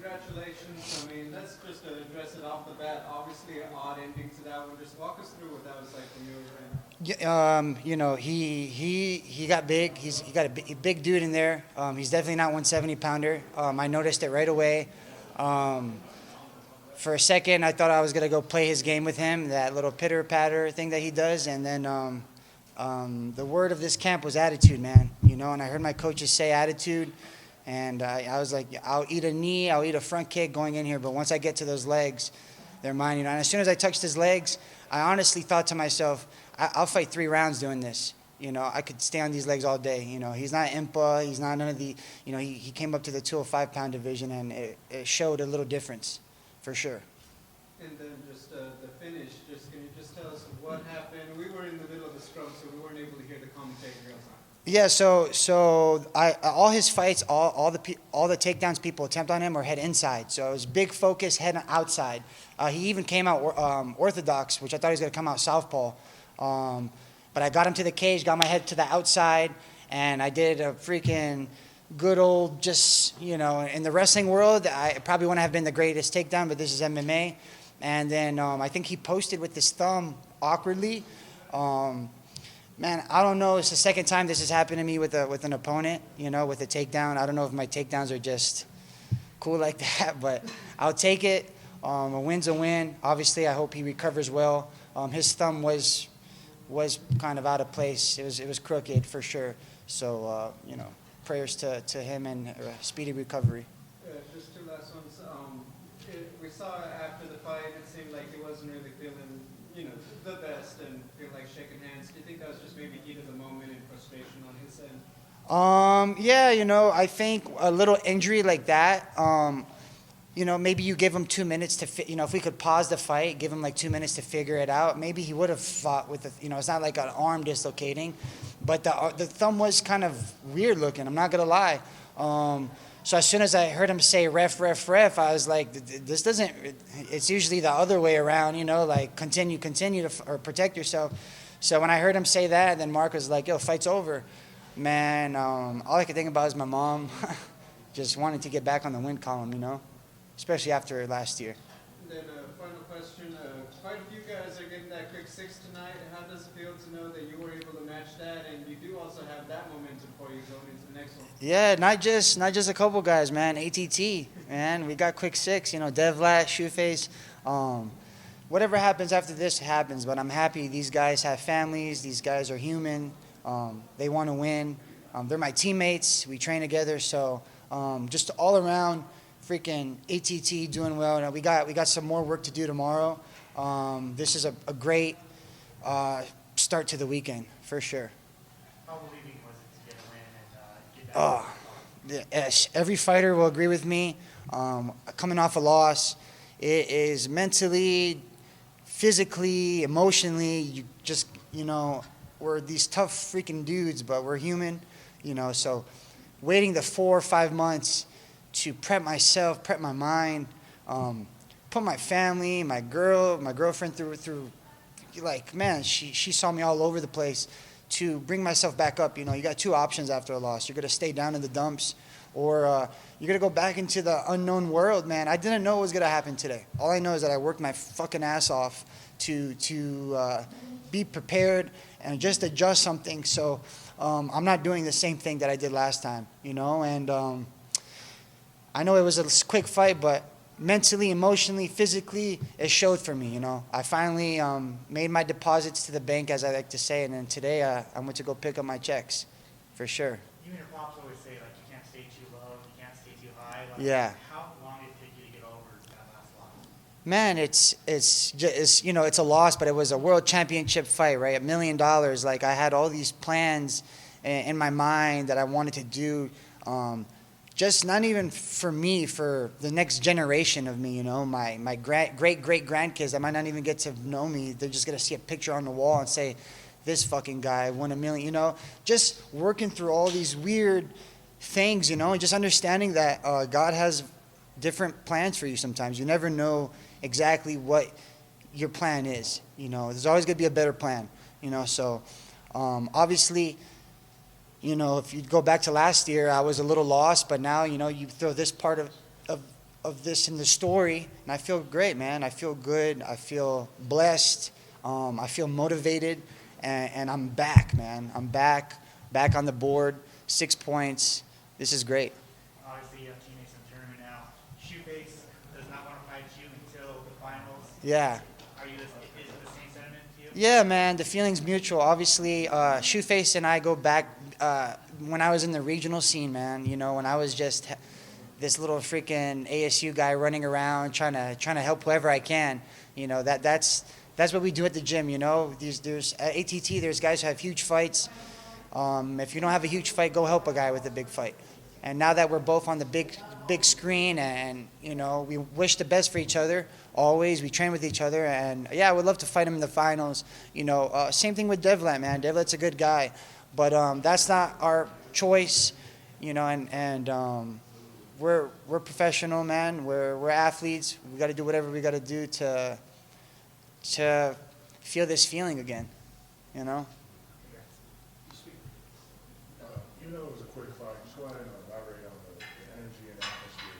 congratulations. I mean, let's just address it off the bat. Obviously, an odd ending to that one. Just walk us through what that was like when you were in. You know, he got big. He got a big dude in there. He's definitely not 170 pounder. I noticed it right away. For a second, I thought I was gonna go play his game with him, that little pitter patter thing that he does, and then the word of this camp was attitude, man. You know, and I heard my coaches say attitude, and I was like, I'll eat a knee, I'll eat a front kick going in here, but once I get to those legs, they're mine. You know, and as soon as I touched his legs, I honestly thought to myself, I'll fight 3 rounds doing this. You know, I could stay on these legs all day. You know, he's not IMPA. He's not none of the, you know, he came up to the 205-pound division, and it showed a little difference, for sure. And then just the finish, can you just tell us what happened? We were in the middle of the scrum, so we weren't able to hear the commentator real time. Yeah, so all his fights, all the takedowns people attempt on him are head inside. So it was big focus, head outside. He even came out orthodox, which I thought he was going to come out southpaw. But I got him to the cage, got my head to the outside, and I did a freaking good old, just, you know, in the wrestling world, I probably wouldn't have been the greatest takedown, but this is MMA. And then I think he posted with his thumb awkwardly. Man, I don't know. It's the second time this has happened to me with an opponent, you know, with a takedown. I don't know if my takedowns are just cool like that, but I'll take it. A win's a win. Obviously, I hope he recovers well. His thumb was kind of out of place. It was crooked for sure. So, you know, prayers to him and speedy recovery. Just 2 last ones. We saw after the fight, it seemed like he wasn't really feeling, you know, the best and feel like shaking hands. Do you think that was just maybe heat of the moment and frustration on his end? Yeah, you know, I think a little injury like that, you know, maybe you give him 2 minutes to, you know, if we could pause the fight, give him like 2 minutes to figure it out, maybe he would have fought with, you know, it's not like an arm dislocating, but the thumb was kind of weird looking, I'm not going to lie. So as soon as I heard him say ref, I was like, this doesn't, it's usually the other way around, you know, like continue to or protect yourself. So when I heard him say that, then Mark was like, yo, fight's over. Man, all I could think about is my mom just wanting to get back on the win column, you know, especially after last year. And then final question, quite a few guys are getting that quick 6 tonight. How does it feel to know that you were able to match that, and you do also have that momentum for you going into the next one? Yeah, not just a couple guys, man. ATT, man, we got quick 6. You know, Devlat, Shoeface. Whatever happens after this happens, but I'm happy. These guys have families. These guys are human. They want to win. They're my teammates. We train together. So just all around, freaking ATT doing well. Now we got some more work to do tomorrow. This is a great start to the weekend for sure. How relieving was it to get a win and get that? Yes, every fighter will agree with me. Coming off a loss, it is mentally, physically, emotionally. You know, we're these tough freaking dudes, but we're human. You know, so waiting the 4 or 5 months to prep myself, prep my mind, put my family, my girlfriend through, like, man, she saw me all over the place to bring myself back up. You know, you got 2 options after a loss. You're going to stay down in the dumps, or you're going to go back into the unknown world, man. I didn't know what was going to happen today. All I know is that I worked my fucking ass off to be prepared and just adjust something. So I'm not doing the same thing that I did last time, you know, and I know it was a quick fight, but mentally, emotionally, physically, it showed for me, you know. I finally made my deposits to the bank, as I like to say, and then today I went to go pick up my checks, for sure. You and your pops always say, like, you can't stay too low, you can't stay too high. Like, Yeah. How long did it take you to get over that last loss? Man, it's you know, it's a loss, but it was a world championship fight, right? $1 million. Like, I had all these plans in my mind that I wanted to do. Just not even for me, for the next generation of me, you know, my great-great-grandkids that might not even get to know me. They're just going to see a picture on the wall and say, this fucking guy won $1 million, you know. Just working through all these weird things, you know, and just understanding that God has different plans for you sometimes. You never know exactly what your plan is, you know. There's always going to be a better plan, you know. So, obviously, you know, if you go back to last year, I was a little lost, but now, you know, you throw this part of of this in the story, and I feel great, man. I feel good. I feel blessed. I feel motivated, and I'm back, man. I'm back on the board. 6 points. This is great. Obviously, you have teammates in the tournament now. Shoeface does not want to fight you until the finals. Yeah. Is it the same sentiment to you? Yeah, man. The feeling's mutual. Obviously, Shoeface and I go back when I was in the regional scene, man. You know, when I was just this little freaking ASU guy running around trying to help whoever I can. You know, that's what we do at the gym. You know, there's at ATT. There's guys who have huge fights. If you don't have a huge fight, go help a guy with a big fight. And now that we're both on the big screen, and you know, we wish the best for each other. Always, we train with each other, and yeah, I would love to fight him in the finals. You know, same thing with Devlet, man. Devlet's a good guy, but that's not our choice. You know, and we're professional, man. We're athletes. We got to do whatever we got to do to feel this feeling again. You know. Even though it was a quick fight, just go ahead and elaborate on the energy and atmosphere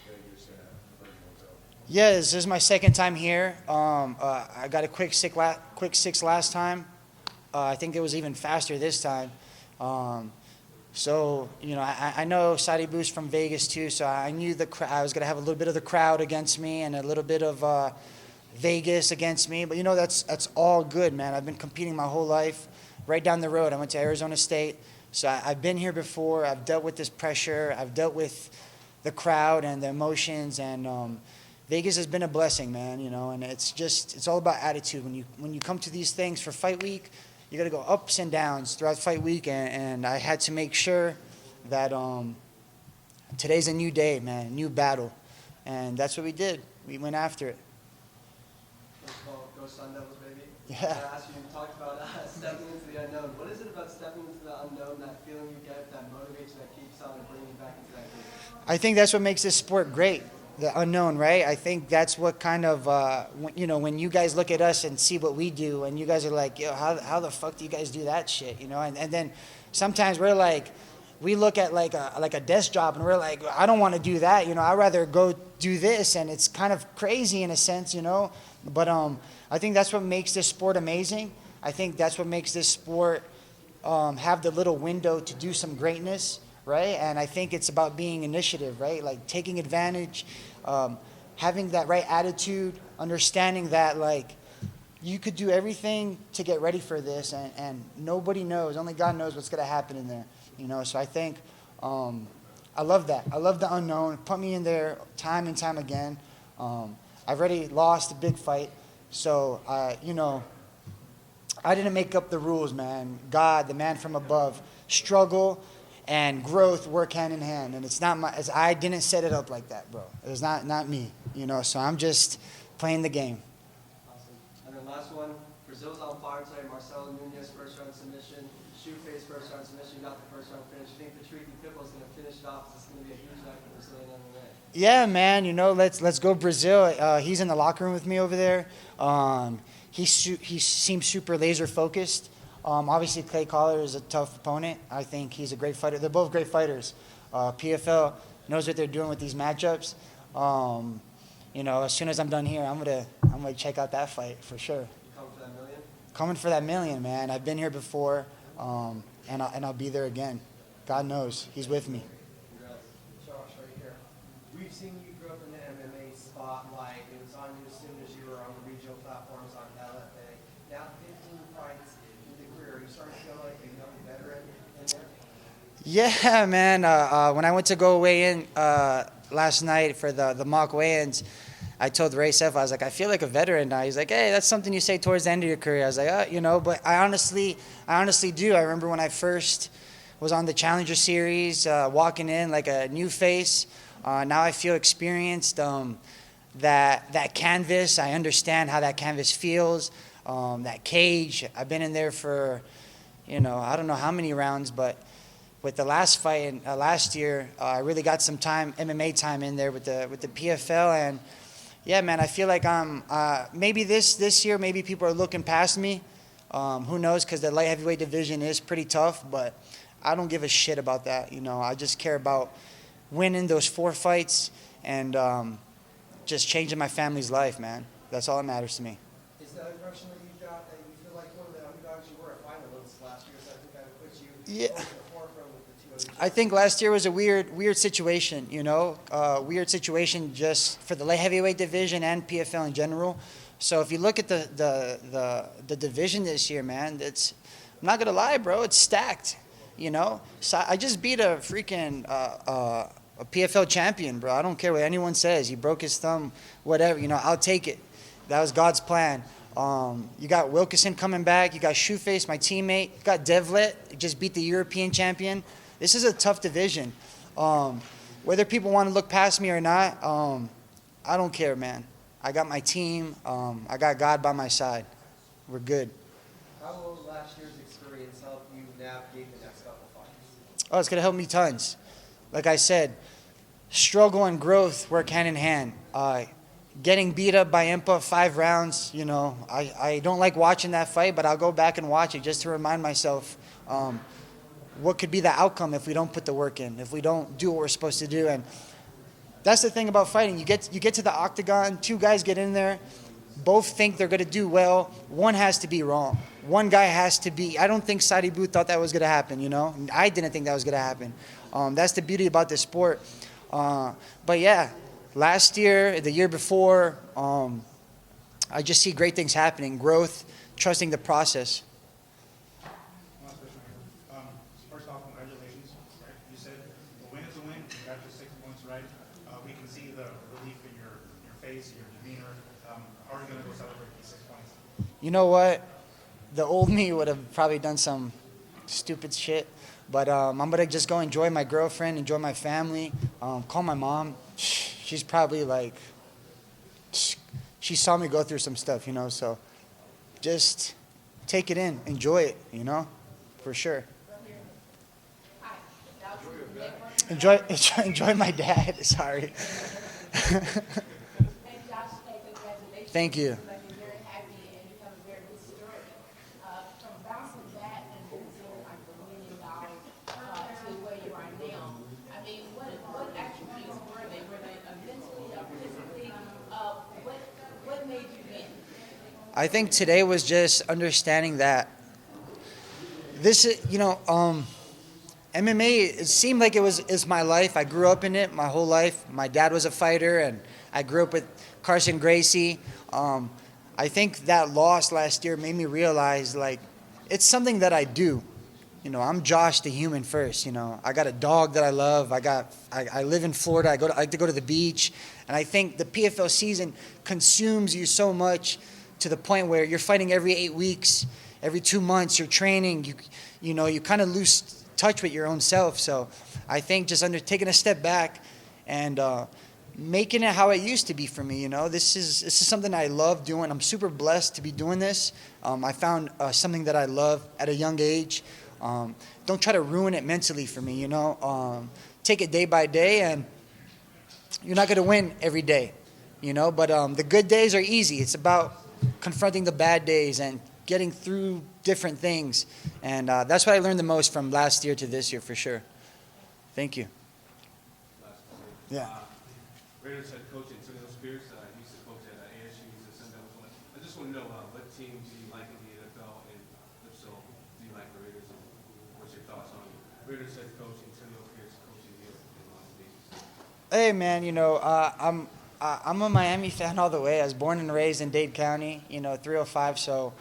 here in Vegas and at the Virgin Hotel. Yeah, this is my second time here. I got a quick six last time. I think it was even faster this time. So, you know, I know Sadibou Sy's from Vegas too, so I knew I was going to have a little bit of the crowd against me and a little bit of Vegas against me. But, you know, that's all good, man. I've been competing my whole life. Right down the road, I went to Arizona State. So I've been here before. I've dealt with this pressure. I've dealt with the crowd and the emotions, and Vegas has been a blessing, man. You know, and it's all about attitude. When you come to these things for fight week, you got to go ups and downs throughout fight week, and I had to make sure that today's a new day, man, new battle, and that's what we did. We went after it. First of all, go Sun Devils, baby. Yeah. I asked you, you talked about stepping into the unknown. What is it about stepping into the unknown, that feeling you get, that motivates you, that keeps on and bringing you back into that game? I think that's what makes this sport great, the unknown, right? I think that's what kind of, you know, when you guys look at us and see what we do, and you guys are like, yo, how the fuck do you guys do that shit, you know? And then sometimes we're like, we look at like a desk job, and we're like, I don't want to do that, you know? I'd rather go do this, and it's kind of crazy in a sense, you know? But I think that's what makes this sport amazing. I think that's what makes this sport have the little window to do some greatness, right? And I think it's about being initiative, right? Like taking advantage, having that right attitude, understanding that like you could do everything to get ready for this, and nobody knows, only God knows what's going to happen in there, you know? So I think I love that. I love the unknown. Put me in there time and time again. I've already lost a big fight, so, you know, I didn't make up the rules, man. God, the man from above, struggle and growth work hand in hand, and it's not I didn't set it up like that, bro. It was not me, you know, so I'm just playing the game. Awesome. And then last one, Brazil's on fire today. Marcelo Nunez, first round submission. Shoeface, first round submission. You got the first round finish. You think Patrick Pipple's going to finish it off? Is this going to be a huge night for Brazilian MMA? Yeah, man, you know, let's go Brazil. He's in the locker room with me over there. He seems super laser focused. Obviously, Clay Collar is a tough opponent. I think he's a great fighter. They're both great fighters. PFL knows what they're doing with these matchups. You know, as soon as I'm done here, I'm gonna check out that fight for sure. You coming for that million? Coming for that million, man. I've been here before, and I'll be there again. God knows, He's with me. Congrats. Josh, right here. We've seen you grow up in the MMA spotlight. It was on you as soon as you were on the regional platforms on LFA. Now 15 fights in the career. You starting to feel like a young veteran in there? Yeah, man. When I went to go weigh in last night for the mock weigh-ins, I told Ray Sef, I was like, I feel like a veteran now. He's like, hey, that's something you say towards the end of your career. I was like, you know, but I honestly do. I remember when I first was on the Challenger Series, walking in like a new face. Now I feel experienced. That canvas, I understand how that canvas feels. That cage, I've been in there for, you know, I don't know how many rounds, but with the last fight last year, I really got some time, MMA time in there with the PFL, and yeah, man, I feel like I'm maybe this year, maybe people are looking past me. Who knows? Because the light heavyweight division is pretty tough, but I don't give a shit about that. You know, I just care about winning those 4 fights and just changing my family's life, man. That's all that matters to me. Is the impression that you got that you feel like one of the underdogs you were at finalists last year, so I think that would put you Yeah. close to the forefront with the 2 other I think last year was a weird situation, you know, weird situation just for the light heavyweight division and PFL in general. So if you look at the division this year, man, I'm not gonna lie, bro, it's stacked, you know. So I just beat a freaking a PFL champion, bro. I don't care what anyone says. He broke his thumb, whatever, you know. I'll take it. That was God's plan. You got Wilkinson coming back. You got Shoeface, my teammate. You got Devlet, just beat the European champion. This is a tough division. Whether people want to look past me or not, I don't care, man. I got my team. I got God by my side. We're good. How will last year's experience help you navigate the next couple fights? Oh, it's going to help me tons. Like I said, struggle and growth work hand in hand. Getting beat up by Impa 5 rounds, you know, I don't like watching that fight, but I'll go back and watch it just to remind myself what could be the outcome if we don't put the work in, if we don't do what we're supposed to do. And that's the thing about fighting. You get to the octagon, 2 guys get in there, both think they're going to do well. One has to be wrong. One guy has to be. I don't think Sadibou thought that was going to happen, you know. I didn't think that was going to happen. That's the beauty about this sport. But yeah, last year, the year before, I just see great things happening, growth, trusting the process. Last question here. First off, congratulations. Right? You said a win is a win. You got your 6 points right. We can see the relief in your face, your demeanor. How are you going to go celebrate these 6 points? You know what? The old me would have probably done some stupid shit. But I'm going to just go enjoy my girlfriend, enjoy my family, call my mom. She's probably like, she saw me go through some stuff, you know, so just take it in, enjoy it, you know, for sure. Enjoy my dad, sorry. Thank you. I think today was just understanding that this is, you know, MMA, it seemed like it's my life. I grew up in it my whole life. My dad was a fighter, and I grew up with Carson Gracie. I think that loss last year made me realize, like, it's something that I do. You know, I'm Josh the human first, you know. I got a dog that I love. I live in Florida. I like to go to the beach. And I think the PFL season consumes you so much to the point where you're fighting every 8 weeks, every 2 months, you're training, you know, you kind of lose touch with your own self. So I think just taking a step back and making it how it used to be for me, you know. This is something I love doing. I'm super blessed to be doing this. I found something that I love at a young age. Don't try to ruin it mentally for me, you know. Take it day by day, and you're not going to win every day, you know. But the good days are easy. It's about confronting the bad days and getting through different things. And that's what I learned the most from last year to this year, for sure. Thank you. Yeah. Raiders head coach Antonio Spears, he used to coach at ASU, he's a Sun Devils one. I just want to know what teams do you like in the NFL, and if so, do you like the Raiders? What's your thoughts on Raiders head coach Antonio Spears coaching you in Las Vegas? Hey, man, you know, I'm a Miami fan all the way. I was born and raised in Dade County, you know, 305. So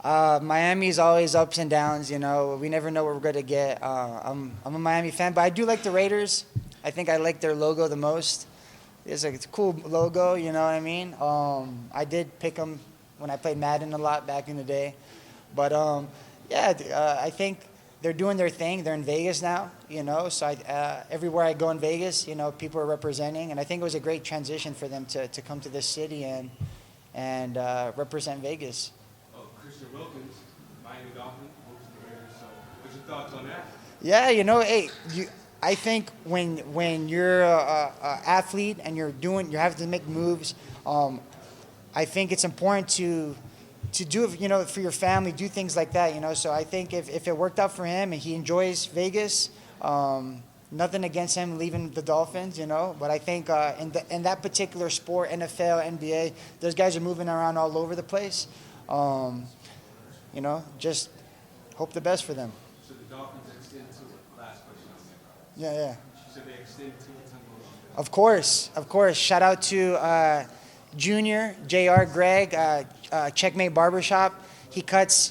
Miami's always ups and downs, you know. We never know what we're going to get. I'm a Miami fan, but I do like the Raiders. I think I like their logo the most. It's a cool logo, you know what I mean? I did pick them when I played Madden a lot back in the day. But, yeah, I think they're doing their thing. They're in Vegas now, you know. So everywhere I go in Vegas, you know, people are representing. And I think it was a great transition for them to come to this city and represent Vegas. Oh, Christian Wilkins, Miami Dolphins, coach of the Raiders. So what's your thoughts on that? Yeah, you know, hey, I think when you're a athlete and you're having to make moves, I think it's important to do it, you know, for your family, do things like that, you know. So I think if it worked out for him and he enjoys Vegas, Nothing against him leaving the Dolphins, you know, but I think in that particular sport, NFL, NBA, those guys are moving around all over the place. You know, just hope the best for them. So the Dolphins extend to it. Last question on that. Yeah. Should they extend to it? Of course. Shout out to Junior, JR, Greg, Checkmate Barbershop. He cuts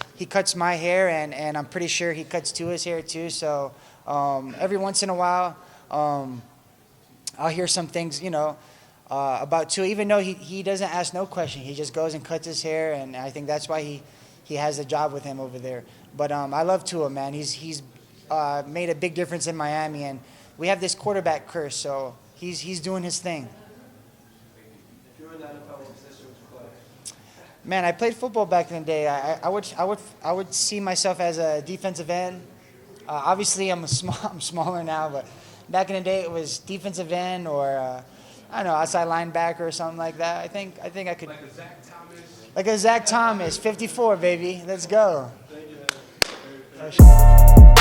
my hair, and I'm pretty sure he cuts Tua's hair too. So every once in a while, I'll hear some things, you know, about Tua. Even though he doesn't ask no question, he just goes and cuts his hair, and I think that's why he has a job with him over there. But I love Tua, man. He's made a big difference in Miami, and we have this quarterback curse, so he's doing his thing. If you were in the NFL, what position would you play? Man, I played football back in the day. I would see myself as a defensive end. Obviously, I'm smaller now, but back in the day, it was defensive end or I don't know, outside linebacker or something like that. I think I could. Like a Zach Thomas? Like a Zach Thomas, 54, baby. Let's go. Thank you.